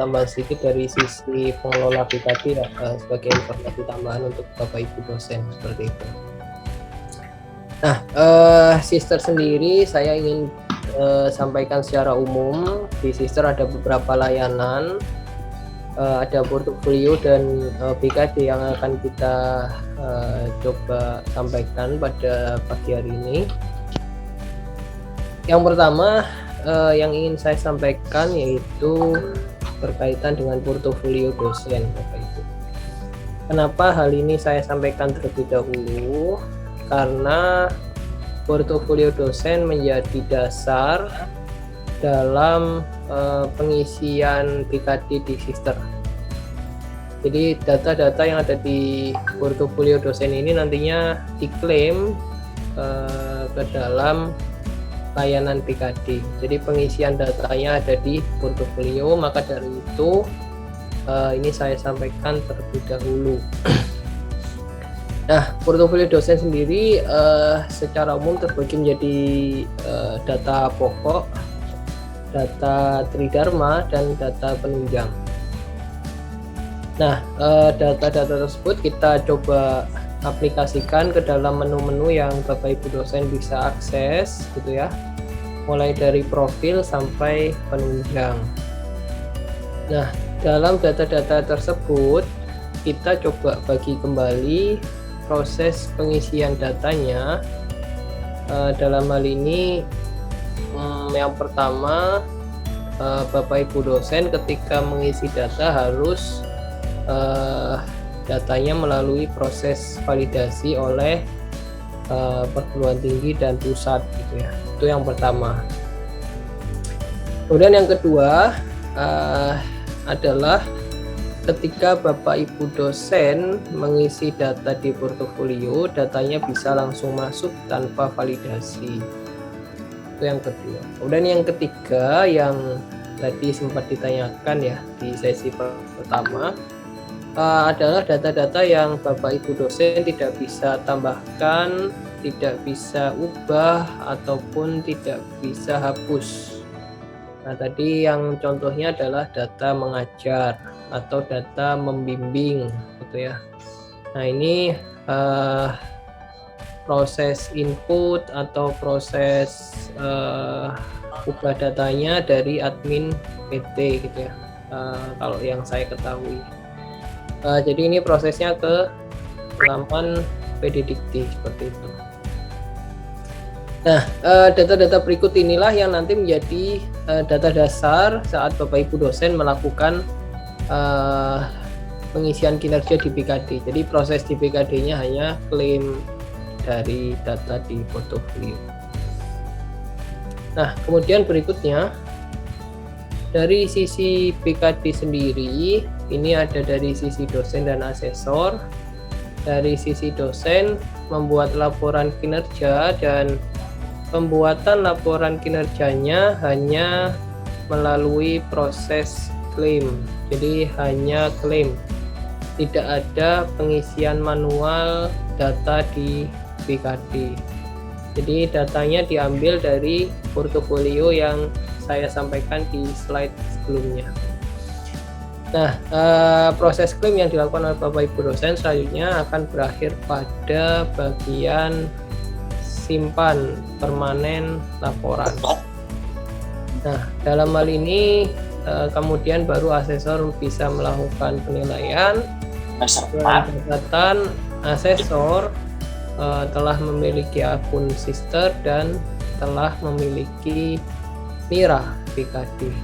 tambahan sedikit dari sisi pengelola BKD ya, sebagai informasi tambahan untuk Bapak Ibu dosen seperti itu. Nah, Sister sendiri saya ingin sampaikan secara umum. Di Sister ada beberapa layanan, ada portofolio dan BKD yang akan kita coba sampaikan pada pagi hari ini. Yang pertama yang ingin saya sampaikan yaitu berkaitan dengan portofolio dosen, Bapak Ibu. Kenapa hal ini saya sampaikan terlebih dahulu? Karena portofolio dosen menjadi dasar dalam pengisian BKD di Sister. Jadi data-data yang ada di portofolio dosen ini nantinya diklaim ke dalam layanan BKD. Jadi pengisian datanya ada di portofolio, maka dari itu ini saya sampaikan terlebih dahulu. Nah, portofolio dosen sendiri secara umum terbagi menjadi data pokok, data tridharma, dan data penunjang. Nah, data-data tersebut kita coba aplikasikan ke dalam menu-menu yang Bapak Ibu dosen bisa akses gitu ya, mulai dari profil sampai penunjang. Nah, dalam data-data tersebut kita coba bagi kembali proses pengisian datanya. Dalam hal ini yang pertama, Bapak Ibu dosen ketika mengisi data harus datanya melalui proses validasi oleh perguruan tinggi dan pusat gitu ya. Itu yang pertama. Kemudian yang kedua adalah ketika Bapak Ibu dosen mengisi data di portofolio, datanya bisa langsung masuk tanpa validasi. Itu yang kedua. Kemudian yang ketiga yang tadi sempat ditanyakan ya di sesi pertama, adalah data-data yang Bapak Ibu dosen tidak bisa tambahkan, tidak bisa ubah, ataupun tidak bisa hapus. Nah, tadi yang contohnya adalah data mengajar atau data membimbing gitu ya. Nah, ini proses input atau proses ubah datanya dari admin PT gitu ya, kalau yang saya ketahui. Jadi ini prosesnya ke laman PDDikti seperti itu. Nah, data-data berikut inilah yang nanti menjadi data dasar saat Bapak Ibu dosen melakukan pengisian kinerja di BKD. Jadi proses di BKD-nya hanya klaim dari data di portofolio. Nah, kemudian berikutnya dari sisi BKD sendiri, ini ada dari sisi dosen dan asesor. Dari sisi dosen membuat laporan kinerja, dan pembuatan laporan kinerjanya hanya melalui proses klaim. Jadi hanya klaim, tidak ada pengisian manual data di BKD. Jadi datanya diambil dari portofolio yang saya sampaikan di slide sebelumnya. Nah, proses klaim yang dilakukan oleh Bapak Ibu dosen selanjutnya akan berakhir pada bagian simpan permanen laporan. Nah, dalam hal ini kemudian baru asesor bisa melakukan penilaian. Catatan asesor telah memiliki akun Sister dan telah memiliki MIRA BKD,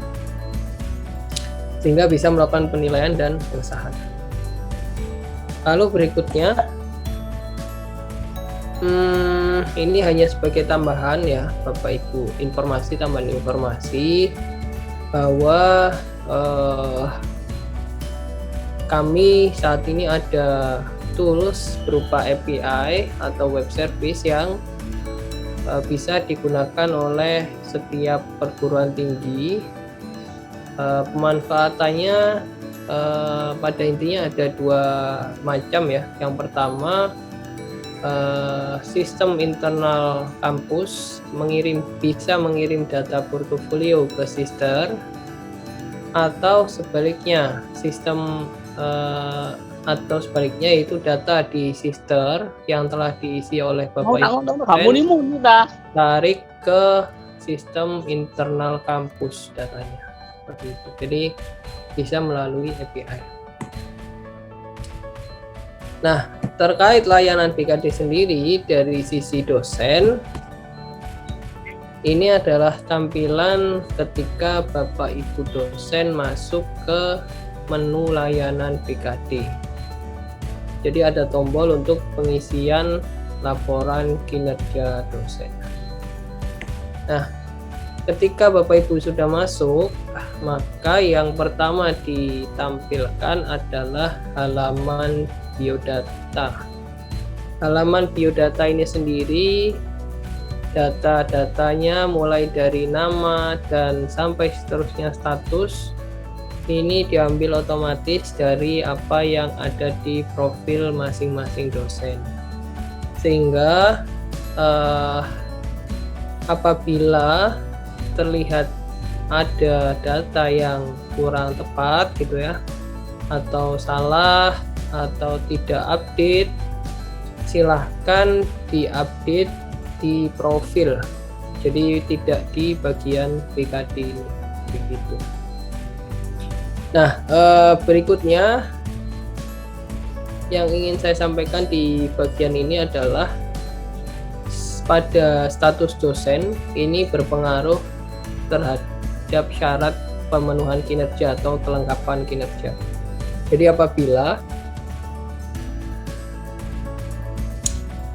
sehingga bisa melakukan penilaian dan pengesahan. Lalu berikutnya, ini hanya sebagai tambahan ya Bapak Ibu, tambahan informasi bahwa kami saat ini ada tools berupa API atau web service yang bisa digunakan oleh setiap perguruan tinggi. Pemanfaatannya pada intinya ada dua macam ya. Yang pertama, sistem internal kampus bisa mengirim data portofolio ke Sister. atau sebaliknya atau sebaliknya yaitu data di Sister yang telah diisi oleh Bapak Ibu tarik ke sistem internal kampus datanya seperti itu. Jadi bisa melalui API. Nah, terkait layanan BKD sendiri dari sisi dosen, ini adalah tampilan ketika Bapak Ibu dosen masuk ke menu layanan BKD. Jadi ada tombol untuk pengisian laporan kinerja dosen. Nah, ketika Bapak Ibu sudah masuk, maka yang pertama ditampilkan adalah halaman biodata. Halaman biodata ini sendiri data-datanya mulai dari nama dan sampai seterusnya status ini diambil otomatis dari apa yang ada di profil masing-masing dosen, sehingga apabila terlihat ada data yang kurang tepat gitu ya, atau salah atau tidak update, silahkan diupdate di profil, jadi tidak di bagian BKD ini begitu. Nah, berikutnya yang ingin saya sampaikan di bagian ini adalah pada status dosen ini berpengaruh terhadap syarat pemenuhan kinerja atau kelengkapan kinerja. Jadi apabila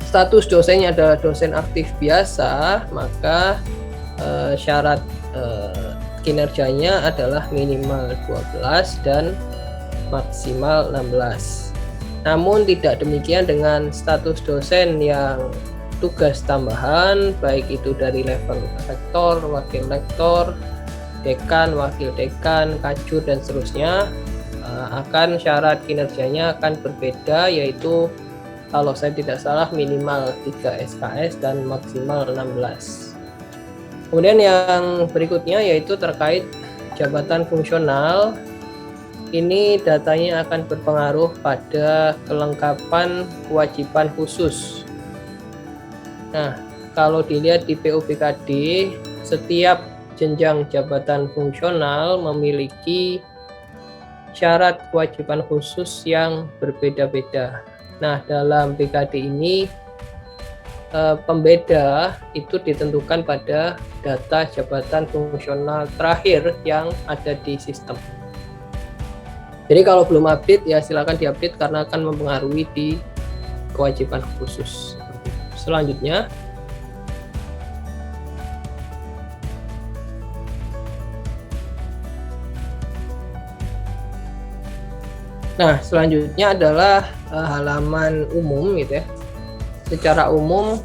status dosennya adalah dosen aktif biasa, maka syarat kinerjanya adalah minimal 12 dan maksimal 16. Namun tidak demikian dengan status dosen yang tugas tambahan, baik itu dari level rektor, wakil rektor, dekan, wakil dekan, kajur dan seterusnya, akan syarat kinerjanya akan berbeda, yaitu kalau saya tidak salah minimal 3 SKS dan maksimal 16. Kemudian yang berikutnya yaitu terkait jabatan fungsional. Ini datanya akan berpengaruh pada kelengkapan kewajiban khusus. Nah, kalau dilihat di PUBKD, setiap jenjang jabatan fungsional memiliki syarat kewajiban khusus yang berbeda-beda. Nah, dalam BKD ini pembeda itu ditentukan pada data jabatan fungsional terakhir yang ada di sistem. Jadi kalau belum update ya silakan diupdate karena akan mempengaruhi di kewajiban khusus. Selanjutnya, selanjutnya adalah halaman umum gitu ya. Secara umum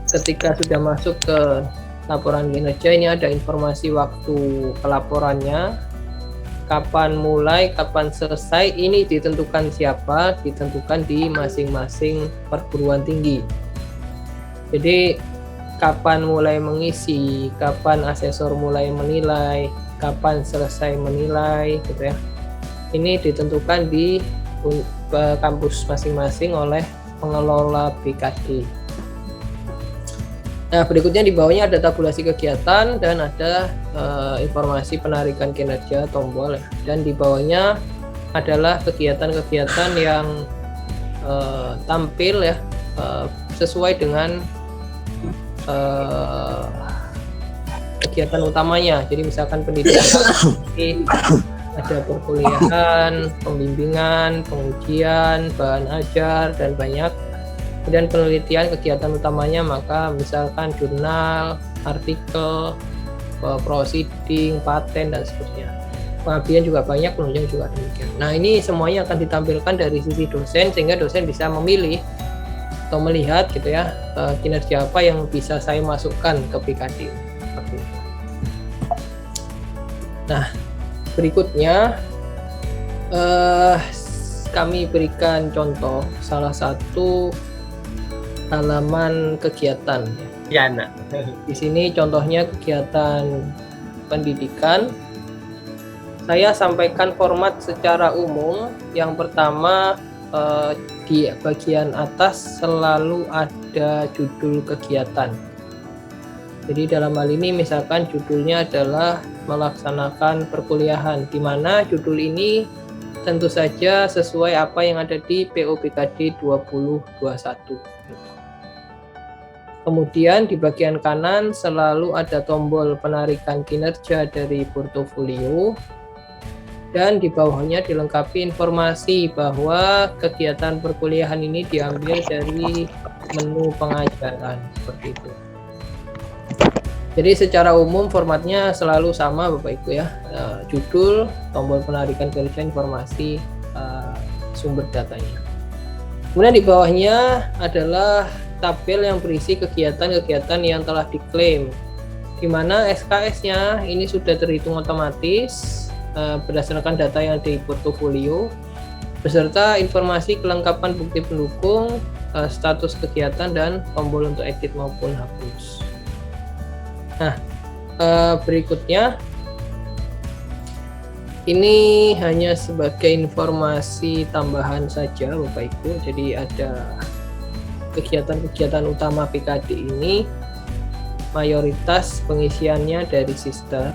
ketika sudah masuk ke laporan kinerja ini ada informasi waktu pelaporannya, kapan mulai, kapan selesai, ini ditentukan siapa, ditentukan di masing-masing perguruan tinggi. Jadi kapan mulai mengisi, kapan asesor mulai menilai, kapan selesai menilai gitu ya. Ini ditentukan di kampus masing-masing oleh pengelola BKD. Nah, berikutnya di bawahnya ada tabulasi kegiatan dan ada informasi penarikan kinerja tombol ya. Dan di bawahnya adalah kegiatan-kegiatan yang tampil ya sesuai dengan kegiatan utamanya. Jadi misalkan pendidikan ada perkuliahan, pembimbingan, pengujian, bahan ajar, dan banyak. Kemudian penelitian kegiatan utamanya maka misalkan jurnal, artikel, proceeding, paten, dan seterusnya. Pengabdian juga banyak, penunjang juga demikian. Nah, ini semuanya akan ditampilkan dari sisi dosen sehingga dosen bisa memilih atau melihat gitu ya kinerja apa yang bisa saya masukkan ke BKD. Nah, berikutnya kami berikan contoh salah satu halaman kegiatan. Ya, nak. Di sini contohnya kegiatan pendidikan saya sampaikan format secara umum. Yang pertama, di bagian atas selalu ada judul kegiatan. Jadi dalam hal ini misalkan judulnya adalah melaksanakan perkuliahan, di mana judul ini tentu saja sesuai apa yang ada di POBKD 2021. Kemudian di bagian kanan selalu ada tombol penarikan kinerja dari portofolio, dan di bawahnya dilengkapi informasi bahwa kegiatan perkuliahan ini diambil dari menu pengajaran, seperti itu. Jadi secara umum formatnya selalu sama Bapak Ibu ya, judul, tombol penarikan kinerja, informasi, sumber datanya. Kemudian di bawahnya adalah tabel yang berisi kegiatan-kegiatan yang telah diklaim, di mana SKS-nya ini sudah terhitung otomatis berdasarkan data yang di portofolio, beserta informasi kelengkapan bukti pendukung, status kegiatan, dan tombol untuk edit maupun hapus. Nah, berikutnya ini hanya sebagai informasi tambahan saja Bapak Ibu. Jadi ada kegiatan-kegiatan utama PKD ini mayoritas pengisiannya dari sister.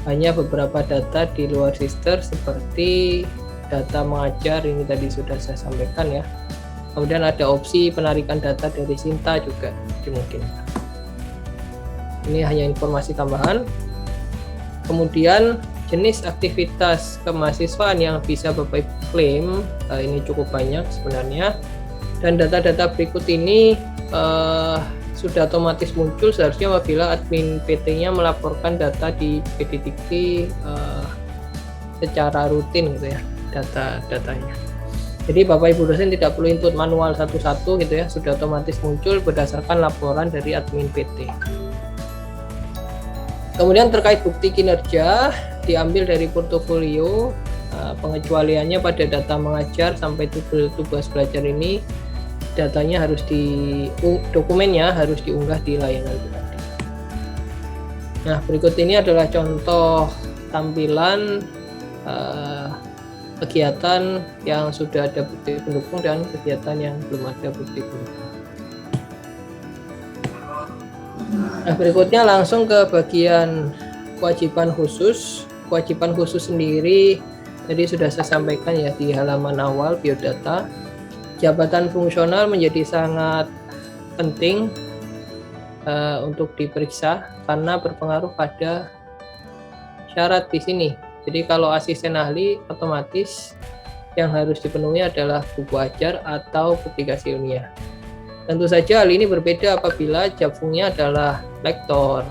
Hanya beberapa data di luar sister seperti data mengajar, ini tadi sudah saya sampaikan ya. Kemudian ada opsi penarikan data dari Sinta juga dimungkinkan. Ini hanya informasi tambahan. Kemudian jenis aktivitas kemahasiswaan yang bisa Bapak Ibu klaim, ini cukup banyak sebenarnya. Dan data-data berikut ini sudah otomatis muncul seharusnya apabila admin PT-nya melaporkan data di PDDikti secara rutin gitu ya, data-datanya. Jadi Bapak Ibu dosen tidak perlu input manual satu-satu gitu ya, sudah otomatis muncul berdasarkan laporan dari admin PT. Kemudian terkait bukti kinerja diambil dari portofolio, pengecualiannya pada data mengajar sampai tugas belajar ini datanya harus dokumennya harus diunggah di layanan pribadi. Nah, berikut ini adalah contoh tampilan kegiatan yang sudah ada bukti pendukung dan kegiatan yang belum ada bukti pendukung. Nah, berikutnya langsung ke bagian kewajiban khusus. Kewajiban khusus sendiri tadi sudah saya sampaikan ya di halaman awal biodata. Jabatan fungsional menjadi sangat penting untuk diperiksa karena berpengaruh pada syarat di sini. Jadi kalau asisten ahli otomatis yang harus dipenuhi adalah buku ajar atau publikasi ilmiah. Tentu saja hal ini berbeda apabila jabungnya adalah lektor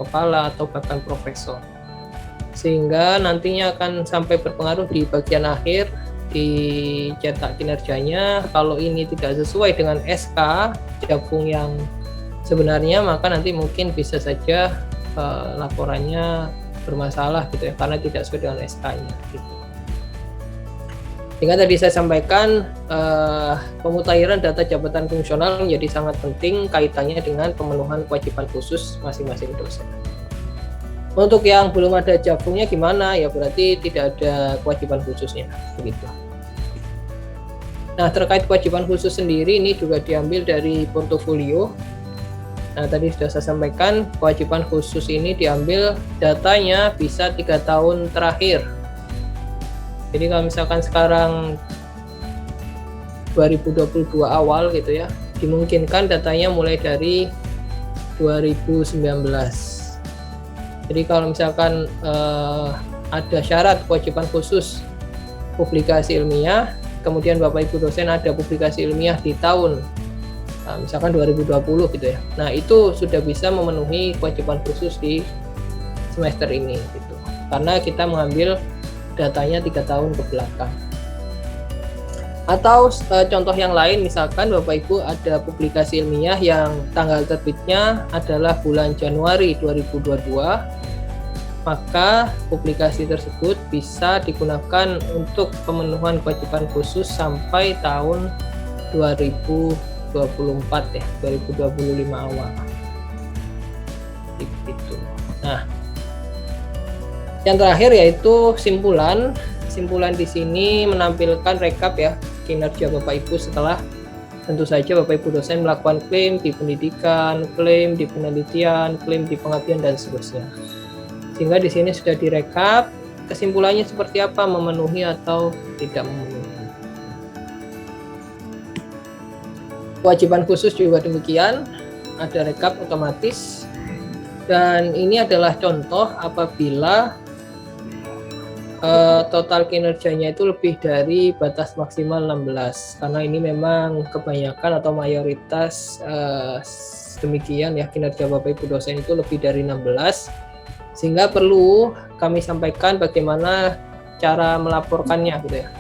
kepala, atau bahkan profesor. Sehingga nantinya akan sampai berpengaruh di bagian akhir, dicetak kinerjanya. Kalau ini tidak sesuai dengan SK jabung yang sebenarnya, maka nanti mungkin bisa saja laporannya bermasalah gitu ya, karena tidak sesuai dengan SK-nya gitu. Sehingga tadi saya sampaikan pemutahiran data jabatan fungsional menjadi sangat penting kaitannya dengan pemenuhan kewajiban khusus masing-masing dosen. Untuk yang belum ada jabungnya gimana? Ya berarti tidak ada kewajiban khususnya begitu. Nah, terkait kewajiban khusus sendiri ini juga diambil dari portofolio. Nah, tadi sudah saya sampaikan kewajiban khusus ini diambil datanya bisa 3 tahun terakhir. Jadi kalau misalkan sekarang 2022 awal gitu ya, dimungkinkan datanya mulai dari 2019. Jadi kalau misalkan ada syarat kewajiban khusus publikasi ilmiah, kemudian Bapak Ibu dosen ada publikasi ilmiah di tahun misalkan 2020 gitu ya. Nah, itu sudah bisa memenuhi kewajiban khusus di semester ini gitu. Karena kita mengambil datanya 3 tahun ke belakang. Atau contoh yang lain, misalkan Bapak Ibu ada publikasi ilmiah yang tanggal terbitnya adalah bulan Januari 2022, maka publikasi tersebut bisa digunakan untuk pemenuhan kewajiban khusus sampai tahun 2024 ya, 2025 awal. Gitu. Nah, Yang terakhir yaitu simpulan. Simpulan di sini menampilkan rekap ya kinerja Bapak Ibu setelah tentu saja Bapak Ibu dosen melakukan klaim di pendidikan, klaim di penelitian, klaim di pengabdian dan seterusnya. Sehingga di sini sudah direkap kesimpulannya seperti apa, memenuhi atau tidak memenuhi. Kewajiban khusus juga demikian, ada rekap otomatis. Dan ini adalah contoh apabila total kinerjanya itu lebih dari batas maksimal 16, karena ini memang kebanyakan atau mayoritas demikian ya, kinerja Bapak Ibu dosen itu lebih dari 16, sehingga perlu kami sampaikan bagaimana cara melaporkannya gitu ya,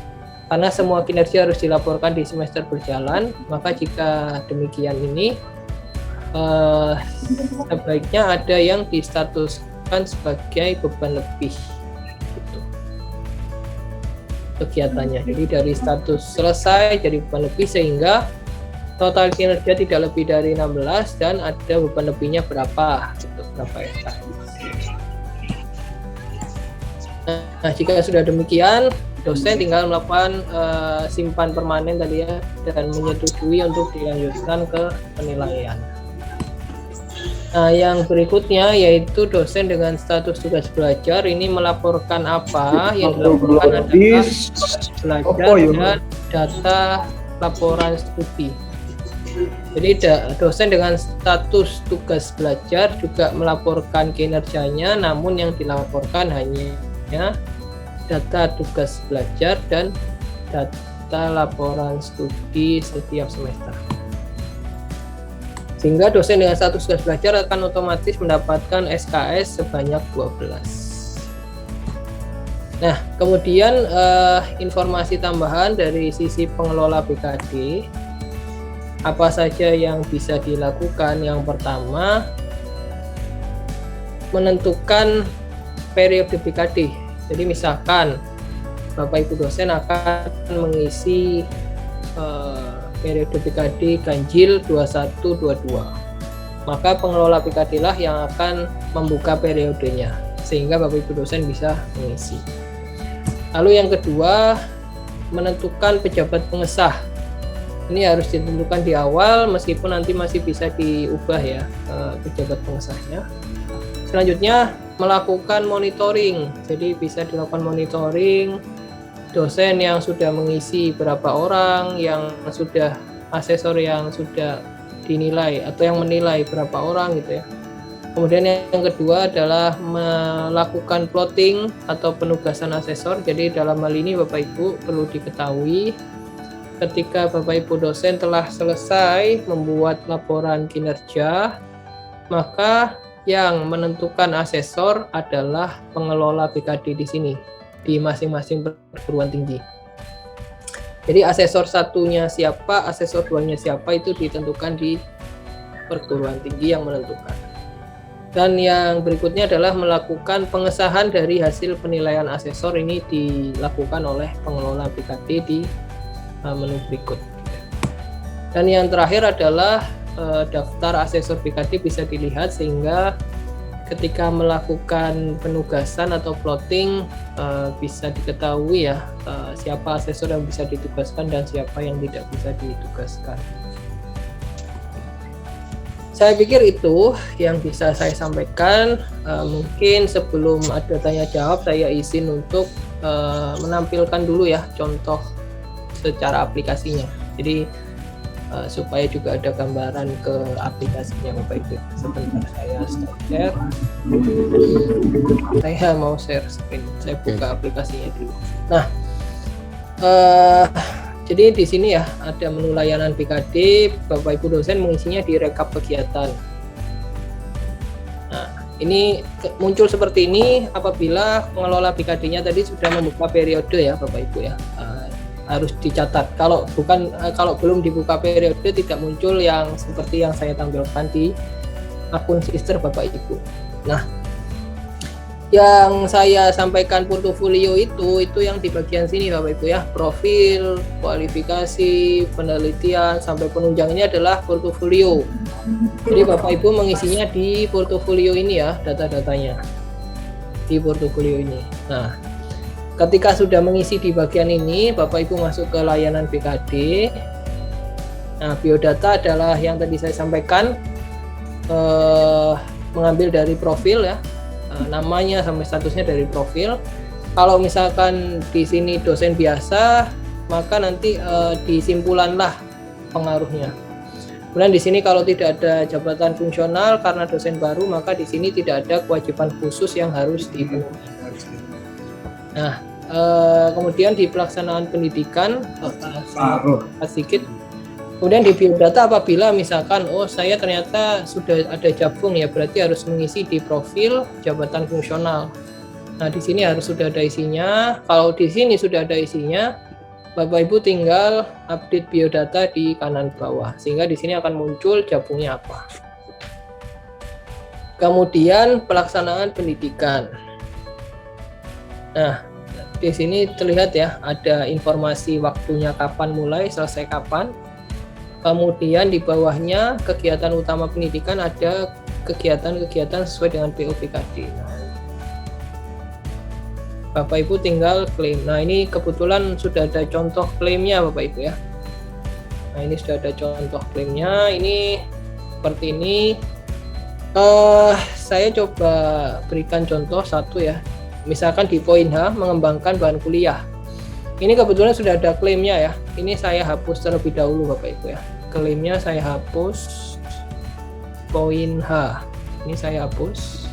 karena semua kinerja harus dilaporkan di semester berjalan. Maka jika demikian ini sebaiknya ada yang distatuskan sebagai beban lebih kegiatannya. Jadi dari status selesai jadi beban lebih, sehingga total kinerja tidak lebih dari 16 dan ada beban lebihnya berapa ya. Nah, jika sudah demikian, dosen tinggal melakukan simpan permanen tadi ya, dan menyetujui untuk dilanjutkan ke penilaian. Nah, yang berikutnya yaitu dosen dengan status tugas belajar ini melaporkan apa? Yang dilaporkan adalah belajar dan data laporan studi. Jadi dosen dengan status tugas belajar juga melaporkan kinerjanya, namun yang dilaporkan hanya data tugas belajar dan data laporan studi setiap semester. Sehingga dosen dengan status tugas belajar akan otomatis mendapatkan SKS sebanyak 12. Nah, kemudian informasi tambahan dari sisi pengelola BKD, apa saja yang bisa dilakukan? Yang pertama, menentukan periode BKD. Jadi misalkan Bapak Ibu dosen akan mengisi periode BKD ganjil 21-22, maka pengelola BKD lah yang akan membuka periodenya sehingga Bapak Ibu dosen bisa mengisi. Lalu yang kedua, menentukan pejabat pengesah. Ini harus ditentukan di awal, meskipun nanti masih bisa diubah ya pejabat pengesahnya. Selanjutnya, melakukan monitoring. Jadi bisa dilakukan monitoring dosen yang sudah mengisi berapa orang, yang sudah asesor yang sudah dinilai atau yang menilai berapa orang gitu ya. Kemudian yang kedua adalah melakukan plotting atau penugasan asesor. Jadi dalam hal ini Bapak Ibu perlu diketahui, ketika Bapak Ibu dosen telah selesai membuat laporan kinerja, maka yang menentukan asesor adalah pengelola BKD di sini, di masing-masing perguruan tinggi. Jadi asesor satunya siapa, asesor duanya siapa itu ditentukan di perguruan tinggi yang menentukan. Dan yang berikutnya adalah melakukan pengesahan dari hasil penilaian asesor. Ini dilakukan oleh pengelola BKD di menu berikut. Dan yang terakhir adalah daftar asesor BKD bisa dilihat, sehingga ketika melakukan penugasan atau plotting bisa diketahui ya siapa asesor yang bisa ditugaskan dan siapa yang tidak bisa ditugaskan. Saya pikir itu yang bisa saya sampaikan. Mungkin sebelum ada tanya jawab, saya izin untuk menampilkan dulu ya contoh secara aplikasinya. Jadi supaya juga ada gambaran ke aplikasinya Bapak Ibu. Sebentar saya share. Saya mau share screen. Saya buka aplikasinya dulu. Nah, jadi di sini ya ada menu layanan BKD. Bapak Ibu dosen mengisinya di rekap kegiatan. Nah, ini muncul seperti ini apabila pengelola BKD-nya tadi sudah membuka periode ya Bapak Ibu ya. Harus dicatat. Kalau belum dibuka periode tidak muncul yang seperti yang saya tampilkan di akun sister Bapak Ibu. Nah, yang saya sampaikan portofolio itu yang di bagian sini Bapak Ibu ya, profil, kualifikasi, penelitian sampai penunjang ini adalah portofolio. Jadi Bapak Ibu mengisinya di portofolio ini ya, data-datanya. di portofolio ini. Nah, ketika sudah mengisi di bagian ini, Bapak Ibu masuk ke layanan BKD. Nah, biodata adalah yang tadi saya sampaikan, mengambil dari profil ya, namanya sampai statusnya dari profil. Kalau misalkan di sini dosen biasa, maka nanti disimpulanlah pengaruhnya. Kemudian di sini kalau tidak ada jabatan fungsional karena dosen baru, maka di sini tidak ada kewajiban khusus yang harus dipenuhi. Nah, kemudian di pelaksanaan pendidikan sedikit. Kemudian di biodata apabila misalkan saya ternyata sudah ada jabung ya, berarti harus mengisi di profil jabatan fungsional. Nah, di sini harus sudah ada isinya. Kalau di sini sudah ada isinya, Bapak Ibu tinggal update biodata di kanan bawah, sehingga di sini akan muncul jabungnya apa. Kemudian pelaksanaan pendidikan. Nah, di sini terlihat ya, ada informasi waktunya kapan mulai, selesai kapan. Kemudian di bawahnya kegiatan utama pendidikan, ada kegiatan-kegiatan sesuai dengan PO/BKD. Bapak Ibu tinggal klaim. Nah, ini kebetulan sudah ada contoh klaimnya Bapak Ibu ya. Nah, ini sudah ada contoh klaimnya. Ini seperti ini. Saya coba berikan contoh satu ya. Misalkan di poin H, mengembangkan bahan kuliah. Ini kebetulan sudah ada klaimnya ya. Ini saya hapus terlebih dahulu Bapak Ibu ya. Klaimnya saya hapus. Poin H. Ini saya hapus.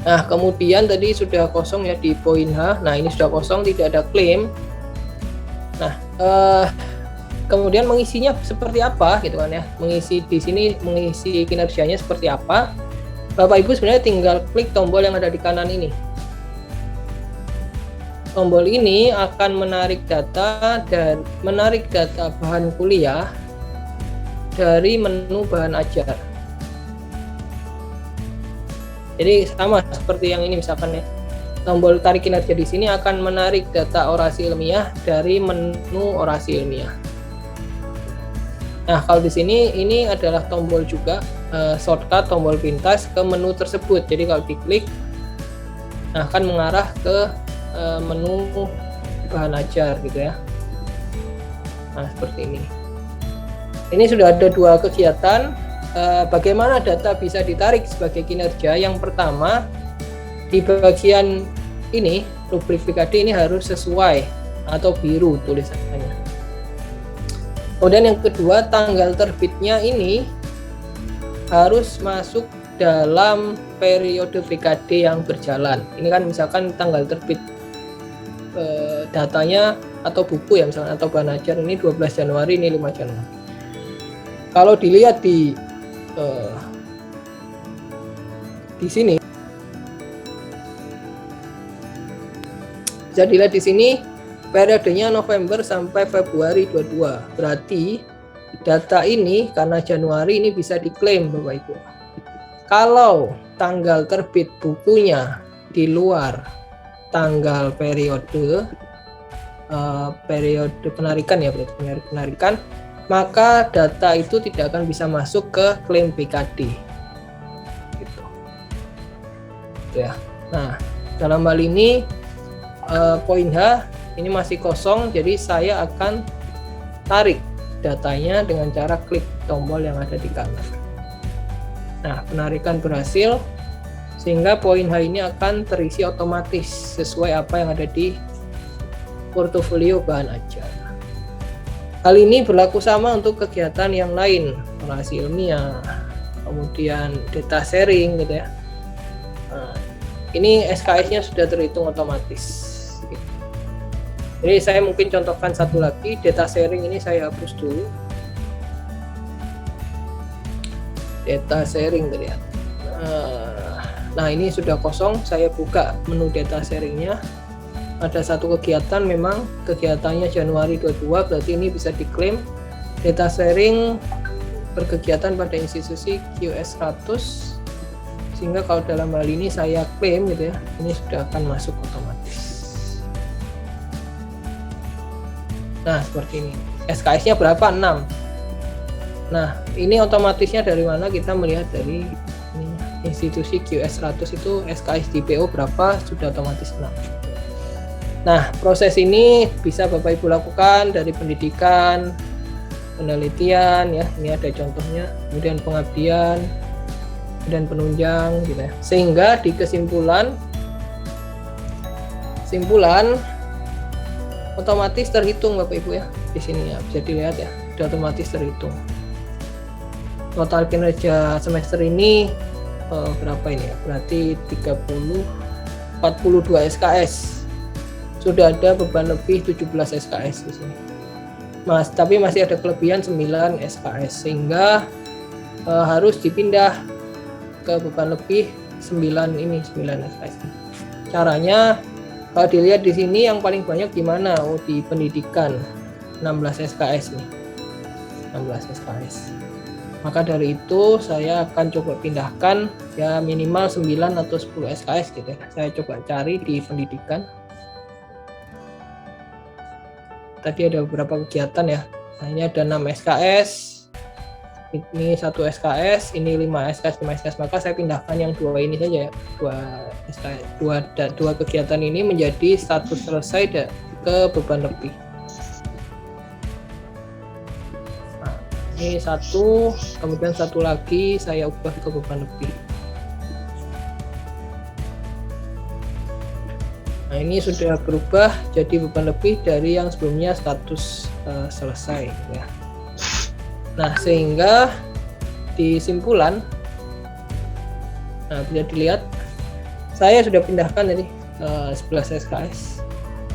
Nah, kemudian tadi sudah kosong ya di poin H. Nah, ini sudah kosong, tidak ada klaim. Nah, kemudian mengisinya seperti apa gitu kan ya. Mengisi di sini, mengisi kinerjanya seperti apa. Bapak Ibu sebenarnya tinggal klik tombol yang ada di kanan ini. Tombol ini akan menarik data dan menarik data bahan kuliah dari menu bahan ajar. Jadi sama seperti yang ini misalkan ya. Tombol tarik kinerja di sini akan menarik data orasi ilmiah dari menu orasi ilmiah. Nah, kalau di sini ini adalah tombol juga shortcut tombol pintas ke menu tersebut. Jadi kalau diklik akan mengarah ke menu bahan ajar gitu ya. Nah, seperti ini. Ini sudah ada dua kegiatan. Bagaimana data bisa ditarik sebagai kinerja. Yang pertama, di bagian ini rubrik BKD ini harus sesuai atau biru tulisannya. Kemudian yang kedua, tanggal terbitnya ini harus masuk dalam periode BKD yang berjalan. Ini kan misalkan tanggal terbit datanya atau buku ya misalkan, atau bahan ajar ini 12 Januari, ini 5 Januari. Kalau dilihat di sini bisa dilihat di sini periodenya November sampai Februari 22. Berarti data ini karena Januari ini bisa diklaim Bapak Ibu. Kalau tanggal terbit bukunya di luar tanggal periode penarikan ya, berarti penarikan, maka data itu tidak akan bisa masuk ke klaim BKD. Gitu. Ya. Nah, dalam hal ini poin H ini masih kosong, jadi saya akan tarik datanya dengan cara klik tombol yang ada di kanan. Nah, penarikan berhasil sehingga poin H ini akan terisi otomatis sesuai apa yang ada di portofolio bahan ajar. Hal ini berlaku sama untuk kegiatan yang lain, orasi ilmiah, kemudian data sharing gitu ya. Nah, ini SKS-nya sudah terhitung otomatis. Jadi saya mungkin contohkan satu lagi, data sharing ini saya hapus dulu. Data sharing terlihat. Nah, ini sudah kosong, saya buka menu data sharingnya. Ada satu kegiatan, memang kegiatannya Januari 22, berarti ini bisa diklaim. Data sharing berkegiatan pada institusi QS 100, sehingga kalau dalam hal ini saya klaim gitu ya, ini sudah akan masuk otomatis. Nah, seperti ini. SKS-nya berapa? 6. Nah, ini otomatisnya dari mana? Kita melihat dari ini. institusi QS 100 itu SKS di PO berapa, sudah otomatis kena. Nah, proses ini bisa Bapak Ibu lakukan dari pendidikan, penelitian ya, ini ada contohnya, kemudian pengabdian dan penunjang gitu ya. Sehingga di kesimpulan otomatis terhitung Bapak Ibu ya. Di sini ya bisa dilihat ya, sudah otomatis terhitung. Total kinerja semester ini berapa ini ya? Berarti 42 SKS. Sudah ada beban lebih 17 SKS di sini. Tapi masih ada kelebihan 9 SKS, sehingga harus dipindah ke beban lebih 9 SKS. Caranya kalau dilihat di sini yang paling banyak di mana? Oh, di pendidikan 16 SKS nih. 16 SKS. Maka dari itu saya akan coba pindahkan ya minimal 9 atau 10 SKS gitu ya. Saya coba cari di pendidikan. Tadi ada beberapa kegiatan ya. Nah, ini ada 6 SKS. Ini 1 SKS, ini 5 SKS, 5 SKS. Maka saya pindahkan yang 2 ini saja ya. 2 SKS, 2 kegiatan ini menjadi status selesai ke beban lebih. Nah, ini 1, kemudian 1 lagi saya ubah ke beban lebih. Nah, ini sudah berubah jadi beban lebih dari yang sebelumnya status selesai ya. Nah, sehingga di simpulan bisa dilihat saya sudah pindahkan jadi 11 SKS,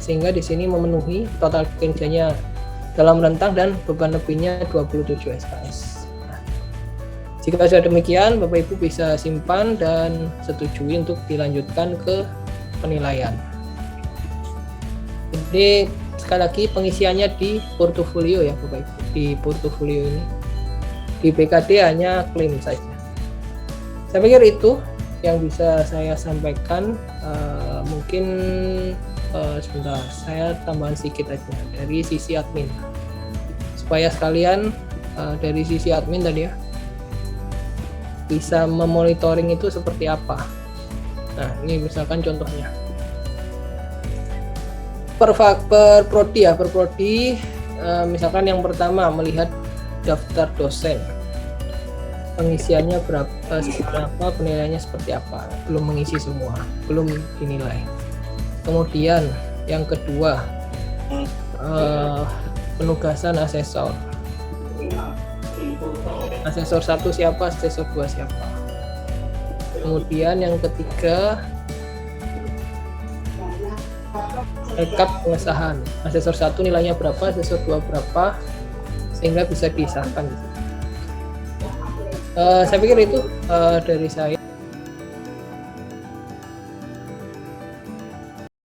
sehingga di sini memenuhi total kinerjanya dalam rentang dan beban lebihnya 27 SKS. Nah, jika sudah demikian, Bapak Ibu bisa simpan dan setujui untuk dilanjutkan ke penilaian. Jadi sekali lagi pengisiannya di portofolio ya Bapak Ibu. Di portofolio ini di BKD hanya klaim saja. Saya pikir itu yang bisa saya sampaikan. Mungkin sebentar saya tambahan sedikit aja dari sisi admin supaya sekalian dari sisi admin tadi ya bisa memonitoring itu seperti apa. Nah, ini misalkan contohnya per prodi ya, per prodi misalkan yang pertama melihat daftar dosen, pengisiannya berapa, penilaiannya seperti apa, belum mengisi semua, belum dinilai. Kemudian yang kedua penugasan asesor 1 siapa, asesor 2 siapa. Kemudian yang ketiga rekap pengesahan, asesor 1 nilainya berapa, asesor 2 berapa, sehingga bisa disahkan. Saya pikir itu dari saya.